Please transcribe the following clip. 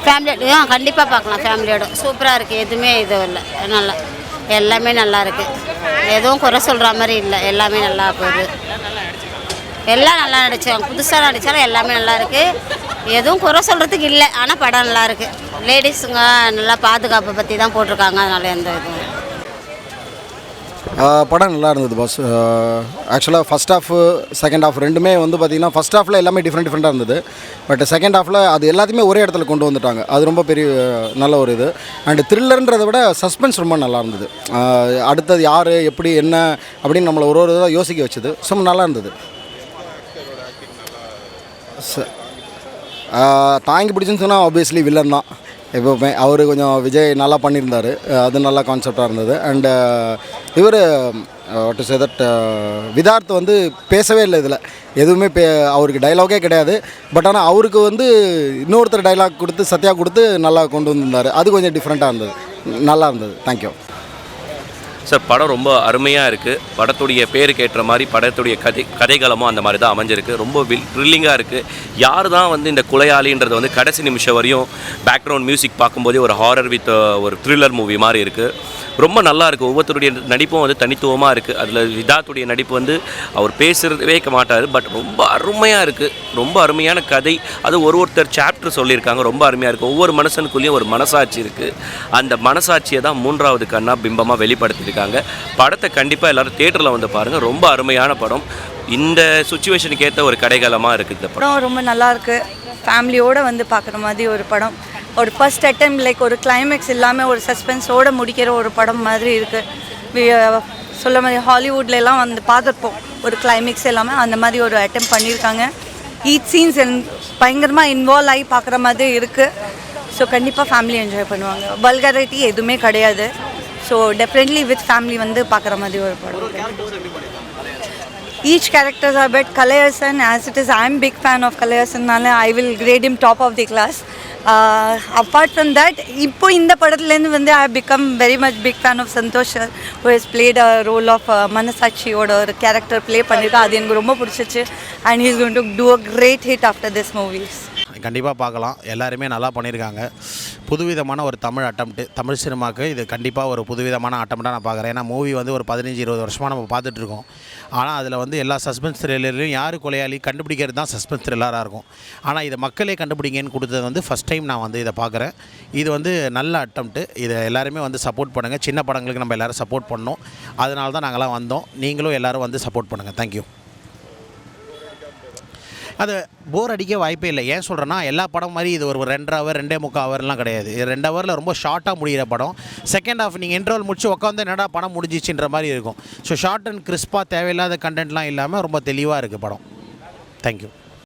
Family கண்டிப்பாக பார்க்கலாம். ஃபேமிலியோட சூப்பராக இருக்குது. எதுவுமே இது இல்லை, நல்லா எல்லாமே நல்லா இருக்குது. எதுவும் குறை சொல்கிற மாதிரி இல்லை, எல்லாமே நல்லா போகுது. எல்லாம் நல்லா நடித்தாங்க. புதுசாக நடித்தாலும் எல்லாமே நல்லா இருக்குது. எதுவும் குறை சொல்கிறதுக்கு இல்லை. ஆனால் படம் நல்லா இருக்குது. லேடிஸுங்க நல்லா பாதுகாப்பை பற்றி தான் போட்டிருக்காங்க. அதனால் எந்த இதுவும் படம் நல்லா இருந்தது பாஸ். ஆக்சுவலாக ஃபஸ்ட் ஹாஃப் செகண்ட் ஹாஃப் ரெண்டுமே வந்து பார்த்திங்கன்னா ஃபஸ்ட் ஹாஃபில் எல்லாமே டிஃப்ரெண்ட்டாக இருந்தது. பட் செகண்ட் ஹாஃபில் அது எல்லாத்தையுமே ஒரே இடத்துல கொண்டு வந்துட்டாங்க. அது ரொம்ப பெரிய நல்ல ஒரு இது. அண்டு த்ரில்லர்ன்றதை விட சஸ்பென்ஸ் ரொம்ப நல்லா இருந்தது. அடுத்தது யார் எப்படி என்ன அப்படின்னு நம்மளை ஒரு இதாக யோசிக்க வச்சுது. ஸோ நல்லா இருந்தது. தாங்கி பிடிச்சுன்னு சொன்னால் ஆப்வியஸ்லி வில்லன் தான் எப்போவுமே. அவர் கொஞ்சம் விஜய் நல்லா பண்ணியிருந்தார். அது நல்லா கான்செப்டாக இருந்தது. அண்டு இவர் what to say that Vidharth வந்து பேசவே இல்லை இதில் எதுவுமே. அவருக்கு டைலாகே கிடையாது. பட் ஆனால் அவருக்கு வந்து இன்னொருத்தர் டைலாக் கொடுத்து சத்யா கொடுத்து நல்லா கொண்டு வந்திருந்தார். அது கொஞ்சம் டிஃப்ரெண்ட்டாக இருந்தது, நல்லா இருந்தது. Thank you sir. படம் ரொம்ப அருமையாக இருக்குது. படத்துடைய பேருக்கு ஏற்ற மாதிரி படத்துடைய கதைகளமும் அந்த மாதிரி தான் அமைஞ்சிருக்கு. ரொம்ப த்ரில்லிங்காக இருக்குது. யார் தான் வந்து இந்த கொலையாளின்றது வந்து கடைசி நிமிஷம் வரையும் பேக்ரவுண்ட் மியூசிக் பார்க்கும்போதே ஒரு ஹாரர் வித் ஒரு த்ரில்லர் மூவி மாதிரி இருக்குது. ரொம்ப நல்லா இருக்குது. ஒவ்வொருத்தருடைய நடிப்பும் வந்து தனித்துவமாக இருக்குது. அதில் விதாத்துடைய நடிப்பு வந்து அவர் பேசுகிறதே மாட்டார். பட் ரொம்ப அருமையாக இருக்குது. ரொம்ப அருமையான கதை. அது ஒருத்தர் சாப்டர் சொல்லியிருக்காங்க. ரொம்ப அருமையாக இருக்குது. ஒவ்வொரு மனுஷனுக்குள்ளேயும் ஒரு மனசாட்சி இருக்குது. அந்த மனசாட்சியை தான் மூன்றாவது கண்ணா பிம்பமாக வெளிப்படுத்தியிருக்காங்க. படத்தை கண்டிப்பாக எல்லோரும் தியேட்டரில் வந்து பாருங்கள். ரொம்ப அருமையான படம். இந்த சுச்சுவேஷனுக்கு ஏற்ற ஒரு கடைகளமாக இருக்குது. இந்த படம் ரொம்ப நல்லா இருக்குது. ஃபேமிலியோடு வந்து பார்க்குற மாதிரி ஒரு படம். ஒரு ஃபர்ஸ்ட் அட்டெம்ப்ட் லைக் ஒரு கிளைமேக்ஸ் இல்லாமல் ஒரு சஸ்பென்ஸோடு முடிக்கிற ஒரு படம் மாதிரி இருக்குது. சொல்ல மாதிரி ஹாலிவுட்லலாம் வந்து பார்த்துருப்போம் ஒரு கிளைமேக்ஸ் எல்லாமே. அந்த மாதிரி ஒரு அட்டெம்ப்ட் பண்ணியிருக்காங்க. ஈச் சீன்ஸ் பயங்கரமாக இன்வால்வ் ஆகி பார்க்குற மாதிரி இருக்குது. ஸோ கண்டிப்பாக ஃபேமிலி என்ஜாய் பண்ணுவாங்க. வல்கரிட்டி எதுவுமே கிடையாது. ஸோ டெஃபினெட்லி வித் ஃபேமிலி வந்து பார்க்குற மாதிரி ஒரு படம். Each characters are but Kalayasan, as it is I am big fan of Kalayasan, I will grade him top of the class. Apart from that, இப்போ இந்த படத்துலேருந்து வந்து I have become very much big fan of Santosh sir, who has played a role of மனசாட்சியோட ஒரு character play பண்ணியிருக்கா. அது எனக்கு ரொம்ப பிடிச்சிச்சு. And he is going to do a great hit after this movies. கண்டிப்பாக பார்க்கலாம். எல்லாருமே நல்லா பண்ணியிருக்காங்க. புதுவிதமான ஒரு தமிழ் அட்டம்ப்ட்டு. தமிழ் சினிமாவுக்கு இது கண்டிப்பாக ஒரு புதுவிதமான அட்டம்ப்டாக நான் பார்க்குறேன். ஏன்னா மூவி வந்து ஒரு 15-20 வருஷமாக நம்ம பார்த்துட்ருக்கோம். ஆனால் அதில் வந்து எல்லா சஸ்பென்ஸ் த்ரில்லர்லையும் யார் கொலையாளி கண்டுபிடிக்கிறது தான் சஸ்பென்ஸ் த்ரில்லராக இருக்கும். ஆனால் இதை மக்களே கண்டுபிடிங்கன்னு கொடுத்தது வந்து ஃபஸ்ட் டைம் நான் வந்து இதை பார்க்குறேன். இது வந்து நல்ல அட்டம்ப்ட்டு. இதை எல்லாருமே வந்து சப்போர்ட் பண்ணுங்கள். சின்ன படங்களுக்கு நம்ம எல்லோரும் சப்போர்ட் பண்ணோம். அதனால தான் நாங்களாம் வந்தோம். நீங்களும் எல்லோரும் வந்து சப்போர்ட் பண்ணுங்கள். தேங்க்யூ. அது போர் அடிக்க வாய்ப்பே இல்லை. ஏன் சொல்கிறேன்னா எல்லா படம் மாதிரி இது ஒரு 2 ஹவர் 2.25 ஹவர்லாம் கிடையாது. 2 ஹவரில் ரொம்ப ஷார்ட்டாக முடிகிற படம். செகண்ட் ஹாஃப் நீங்கள் இன்டர்வல் முடிச்சு உட்காந்து என்னடா படம் முடிஞ்சிச்சுன்ற மாதிரி இருக்கும். ஸோ ஷார்ட் அண்ட் கிறிஸ்பாக தேவையில்லாத கண்டென்ட்லாம் இல்லாமல் ரொம்ப தெளிவாக இருக்குது படம். தேங்க்யூ.